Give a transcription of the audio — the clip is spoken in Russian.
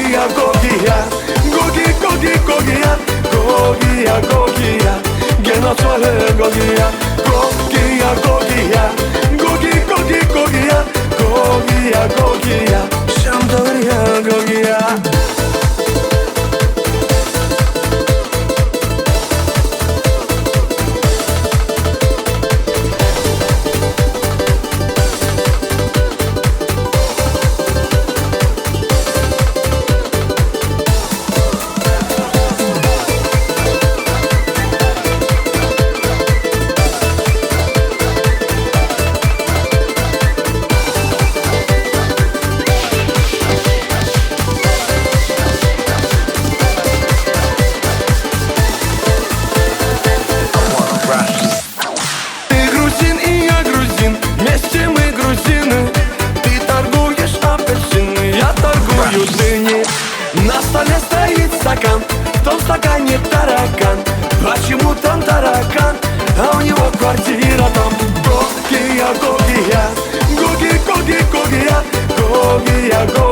Гогия, Гогия, Гоги, Гоги, Гогия, Гогия, Гогия, Геноцвале Гогия, Гогия, Гогия, Гоги, Гоги, Гогия, Гогия, Гогия, Шамдория, Гогия. Вместе мы грузины. Ты торгуешь апельсины, я торгую дыни. На столе стоит стакан, в том стакане таракан. Почему там таракан, а у него квартира там? Гогия, Гогия, Гоги, Гоги, Гогия, Гогия, Гогия.